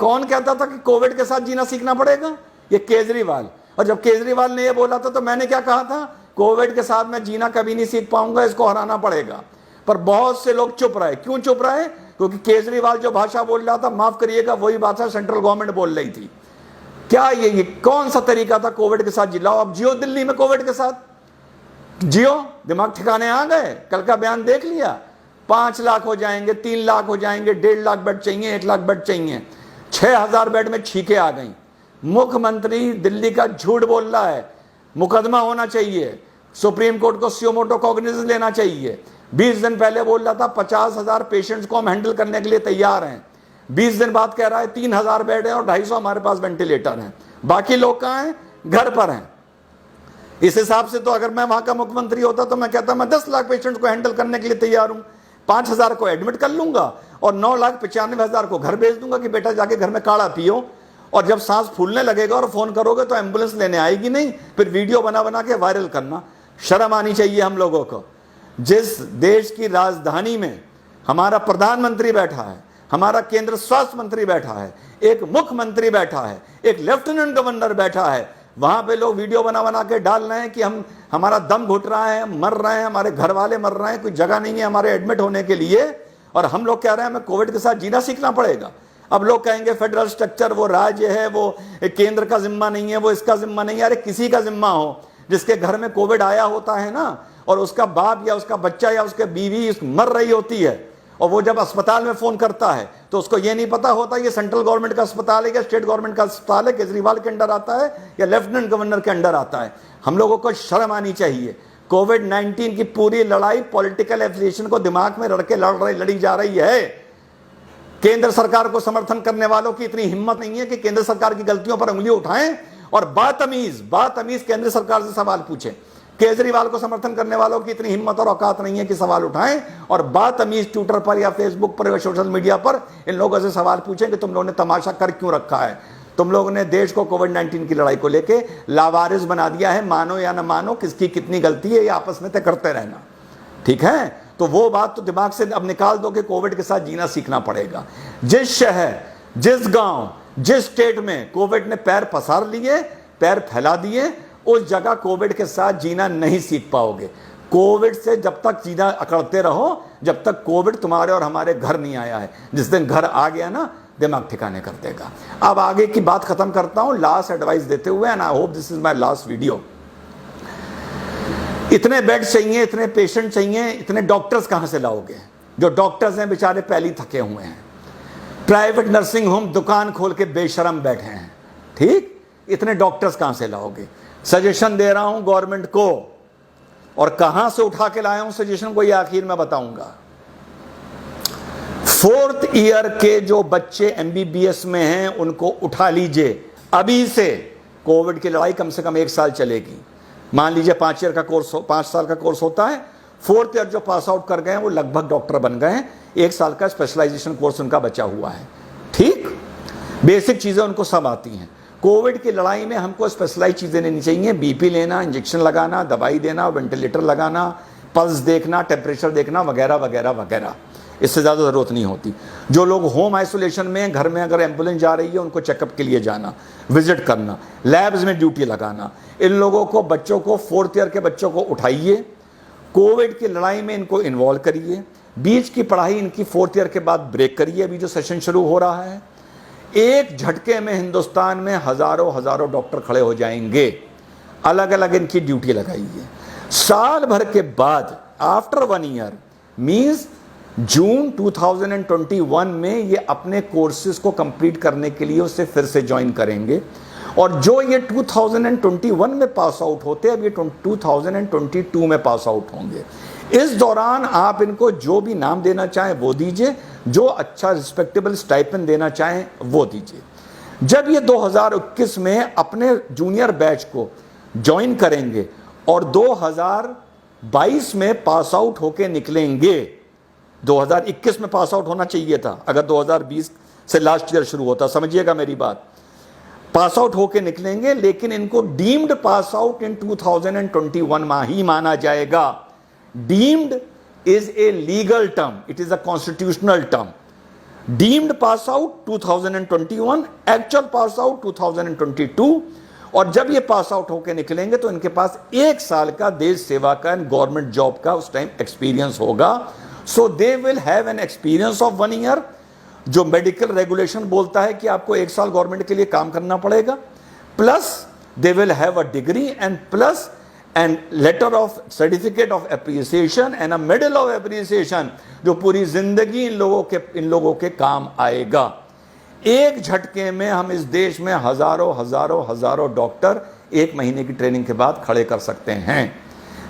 कौन कहता था कि कोविड के साथ जीना सीखना पड़ेगा? ये केजरीवाल। और जब केजरीवाल ने ये बोला था तो मैंने क्या कहा था? कोविड के साथ मैं जीना कभी नहीं सीख पाऊंगा, इसको हराना पड़ेगा। पर बहुत से लोग चुप रहे। क्यों चुप रहे? क्योंकि केजरीवाल जो भाषा बोल रहा था, माफ करिएगा, वही भाषा सेंट्रल गवर्नमेंट बोल रही थी। क्या ये कौन सा तरीका था कोविड के साथ जिलाओ? अब जियो दिल्ली में कोविड के साथ, जियो, दिमाग ठिकाने आ गए। कल का बयान देख लिया, 5 लाख हो जाएंगे, 3 लाख हो जाएंगे, 1.5 लाख बेड चाहिए, 1 लाख बेड चाहिए, 6,000 बेड में छींके आ गई। मुख्यमंत्री दिल्ली का झूठ बोल रहा है, मुकदमा होना चाहिए, सुप्रीम कोर्ट को सुओ मोटो कॉग्निजेंस लेना चाहिए। 20 दिन पहले बोल रहा था 50,000 पेशेंट्स को हम हैंडल करने के लिए तैयार हैं, 20 दिन बाद कह रहा है 3,000 बेड है और 250 हमारे पास वेंटिलेटर हैं। बाकी लोग कहाँ हैं? घर पर हैं। इस हिसाब से तो अगर मैं वहां का मुख्यमंत्री होता तो मैं कहता मैं 10 लाख पेशेंट्स को हैंडल करने के लिए तैयार हूं, 5,000 को एडमिट कर लूंगा और 9,95,000 को घर भेज दूंगा कि बेटा जाके घर में काढ़ा पियो। और जब सांस फूलने लगेगा और फोन करोगे तो एम्बुलेंस लेने आएगी नहीं, फिर वीडियो बना बना के वायरल करना। शर्म आनी चाहिए हम लोगों को। जिस देश की राजधानी में हमारा प्रधानमंत्री बैठा है, हमारा केंद्र स्वास्थ्य मंत्री बैठा है, एक मुख्यमंत्री बैठा है, एक लेफ्टिनेंट गवर्नर बैठा है, वहां पे लोग वीडियो बना बना के डाल रहे हैं कि हमारा दम घुट रहा है, मर रहे हैं, हमारे घर वाले मर रहे हैं, कोई जगह नहीं है हमारे एडमिट होने के लिए, और हम लोग कह रहे हैं हमें कोविड के साथ जीना सीखना पड़ेगा। अब लोग कहेंगे फेडरल स्ट्रक्चर वो राज्य है, वो केंद्र का जिम्मा नहीं है, वो इसका जिम्मा नहीं है। अरे किसी का जिम्मा हो, जिसके घर में कोविड आया होता है ना, और उसका बाप या उसका बच्चा या उसके बीवी मर रही होती है, और वो जब अस्पताल में फोन करता है तो उसको ये नहीं पता होता ये सेंट्रल गवर्नमेंट का अस्पताल है या स्टेट गवर्नमेंट का अस्पताल है, केजरीवाल के अंडर आता है या लेफ्टिनेंट गवर्नर के अंडर आता है। हम लोगों को शर्म आनी चाहिए। कोविड-19 की पूरी लड़ाई पॉलिटिकल एफिलिएशन को दिमाग में रख के लड़ी जा रही है। केंद्र सरकार को समर्थन करने वालों की इतनी हिम्मत नहीं है कि केंद्र सरकार की गलतियों पर उंगली उठाएं और बातमीज केंद्र सरकार से सवाल पूछें। केजरीवाल को समर्थन करने वालों की इतनी हिम्मत और औकात नहीं है कि सवाल उठाएं और बातमीज ट्विटर पर या फेसबुक पर या सोशल मीडिया पर इन लोगों से सवाल पूछें कि तुम लोगों ने तमाशा कर क्यों रखा है। तुम लोगों ने देश को कोविड-19 की लड़ाई को लेके लावारिस बना दिया है। मानो या ना मानो, किसकी कितनी गलती है ये आपस में तय करते रहना, ठीक है? तो वो बात तो दिमाग से अब निकाल दो कि कोविड के साथ जीना सीखना पड़ेगा। जिस शहर, जिस गांव, जिस स्टेट में कोविड ने पैर पसार लिए, पैर फैला दिए, उस जगह कोविड के साथ जीना नहीं सीख पाओगे। कोविड से जब तक जीना अकड़ते रहो जब तक कोविड तुम्हारे और हमारे घर नहीं आया है। जिस दिन घर आ गया ना, दिमाग ठिकाने कर देगा। अब आगे की बात खत्म करता हूं लास्ट एडवाइस देते हुए, and I hope this is my last video. इतने बेड चाहिए, इतने पेशेंट चाहिए, इतने डॉक्टर्स कहां से लाओगे? जो डॉक्टर्स हैं बेचारे पहले ही थके हुए हैं। प्राइवेट नर्सिंग होम दुकान खोल के बेशरम बैठे हैं, ठीक? इतने डॉक्टर्स कहां से लाओगे? सजेशन दे रहा हूं गवर्नमेंट को, और कहां से उठा के लाया हूं सजेशन को ये आखिर में बताऊंगा। 4th ईयर के जो बच्चे एमबीबीएस में हैं उनको उठा लीजिए अभी से। कोविड की लड़ाई कम से कम 1 साल चलेगी। मान लीजिए 5 ईयर का कोर्स, 5 साल का कोर्स होता है। 4th ईयर जो पास आउट कर गए हैं वो लगभग डॉक्टर बन गए हैं। 1 साल का स्पेशलाइजेशन कोर्स उनका बचा हुआ है, ठीक? बेसिक चीजें उनको सब आती हैं। कोविड की लड़ाई में हमको स्पेशलाइज चीजें लेनी चाहिए। बीपी लेना, इंजेक्शन लगाना, दवाई देना, वेंटिलेटर लगाना, पल्स देखना, टेम्परेचर देखना, वगैरह वगैरह वगैरह। इससे ज़्यादा ज़रूरत नहीं होती। जो लोग होम आइसोलेशन में, घर में अगर एम्बुलेंस जा रही है उनको चेकअप के लिए जाना, विजिट करना, लैब्स में ड्यूटी लगाना। इन लोगों को, बच्चों को, 4th ईयर के बच्चों को उठाइए, कोविड की लड़ाई में इनको इन्वॉल्व करिए। बीच की पढ़ाई इनकी 4th ईयर के बाद ब्रेक करिए। अभी जो सेशन शुरू हो रहा है, एक झटके में हिंदुस्तान में हजारों डॉक्टर खड़े हो जाएंगे। अलग अलग इनकी ड्यूटी लगाइए। साल भर के बाद, आफ्टर 1 ईयर मीन्स जून 2021 में ये अपने कोर्सेज को कंप्लीट करने के लिए उससे फिर से ज्वाइन करेंगे। और जो ये 2021 में पास आउट होते हैं, अब ये 2022 में पास आउट होंगे। इस दौरान आप इनको जो भी नाम देना चाहें वो दीजिए, जो अच्छा रिस्पेक्टेबल स्टाइपेंड देना चाहें वो दीजिए। जब ये 2021 में अपने जूनियर बैच को ज्वाइन करेंगे और 2022 में पास आउट होके निकलेंगे, 2021 में पास आउट होना चाहिए था अगर 2020 से लास्ट ईयर शुरू होता, समझिएगा मेरी बात। पास आउट होके निकलेंगे, लेकिन इनको डीम्ड पास आउट इन 2021 ही माना जाएगा। Deemed is a legal term, it is a constitutional term. Deemed pass out 2021, actual pass out 2022, और जब ये पास आउट होकर निकलेंगे तो इनके पास 1 साल का देश सेवा का एंड गवर्नमेंट जॉब का उस टाइम एक्सपीरियंस होगा. So they will have an experience of 1 year. जो मेडिकल रेगुलेशन बोलता है कि आपको 1 साल गवर्नमेंट के लिए काम करना पड़ेगा, plus they will have a degree and plus and later of certificate of appreciation and a medal of appreciation, जो पूरी जिंदगी इन लोगों के काम आएगा. एक झटके में हम इस देश में हजारों डॉक्टर 1 महीने की ट्रेनिंग के बाद खड़े कर सकते हैं.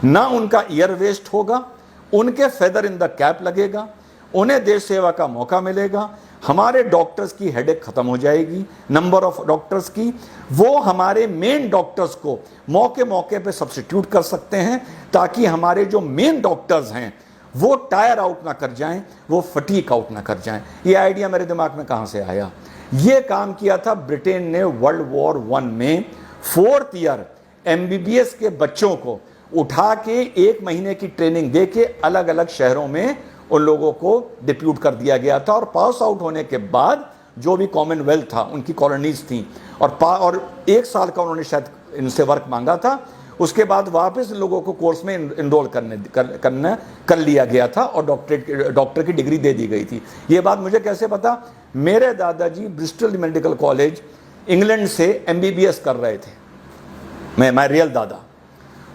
ना उनका ईयर वेस्ट होगा, उनके फेदर इन द कैप लगेगा, उन्हें देश सेवा का मौका मिलेगा. हमारे डॉक्टर्स की हेडेक खत्म हो जाएगी, नंबर ऑफ डॉक्टर्स की. वो हमारे मेन डॉक्टर्स को मौके पे सब्स्टिट्यूट कर सकते हैं, ताकि हमारे जो मेन डॉक्टर्स हैं वो टायर आउट ना कर जाएं, वो फटीक आउट ना कर जाएं. ये आइडिया मेरे दिमाग में कहां से आया? ये काम किया था ब्रिटेन ने वर्ल्ड वॉर 1 में. 4th ईयर MBBS के बच्चों को उठा के 1 महीने की ट्रेनिंग दे के अलग अलग शहरों में उन लोगों को डिप्यूट कर दिया गया था. और पास आउट होने के बाद जो भी कॉमनवेल्थ था, उनकी कॉलोनीज थी, और 1 साल का उन्होंने शायद इनसे वर्क मांगा था. उसके बाद वापस लोगों को कोर्स में इनरोल कर लिया गया था और डॉक्टर की डिग्री दे दी गई थी. ये बात मुझे कैसे पता? मेरे दादाजी ब्रिस्टल मेडिकल कॉलेज इंग्लैंड से MBBS कर रहे थे. माय रियल दादा,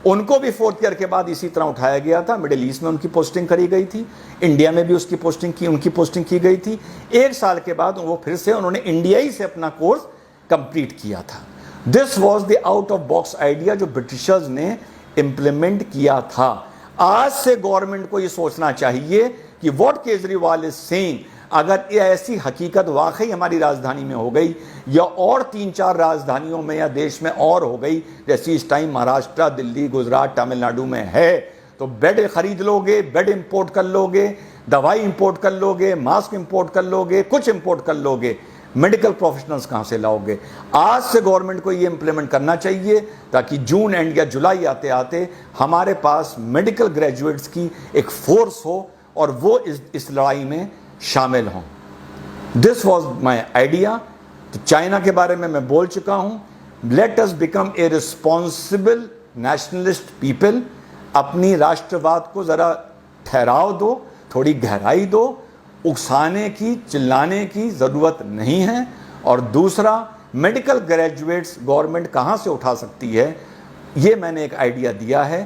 उनको भी 4th ईयर के बाद इसी तरह उठाया गया था. मिडिल ईस्ट में उनकी पोस्टिंग करी गई थी, इंडिया में भी उनकी पोस्टिंग की गई थी. 1 साल के बाद वो फिर से उन्होंने इंडिया ही से अपना कोर्स कंप्लीट किया था. This was the out of box idea जो ब्रिटिशर्स ने इंप्लीमेंट किया था. आज से गवर्नमेंट को ये सोचना चाहिए कि व्हाट केजरीवाल इज सेइंग, अगर ये ऐसी हकीकत वाकई हमारी राजधानी में हो गई या और 3-4 राजधानियों में या देश में और हो गई, जैसी इस टाइम महाराष्ट्र, दिल्ली, गुजरात, तमिलनाडु में है, तो बेड खरीद लोगे, बेड इंपोर्ट कर लोगे, दवाई इंपोर्ट कर लोगे, मास्क इंपोर्ट कर लोगे, कुछ इंपोर्ट कर लोगे. मेडिकल प्रोफेशनल्स कहां से लाओगे? आज से गवर्नमेंट को ये इंप्लीमेंट करना चाहिए, ताकि जून एंड या जुलाई आते आते हमारे पास मेडिकल ग्रेजुएट्स की एक फोर्स हो और वो इस लड़ाई में शामिल हों. This was my idea. तो चाइना के बारे में मैं बोल चुका हूं. Let us become a responsible nationalist people. अपनी राष्ट्रवाद को जरा ठहराव दो, थोड़ी गहराई दो. उकसाने की, चिल्लाने की जरूरत नहीं है. और दूसरा, मेडिकल ग्रेजुएट्स गवर्नमेंट कहां से उठा सकती है, ये मैंने एक आइडिया दिया है.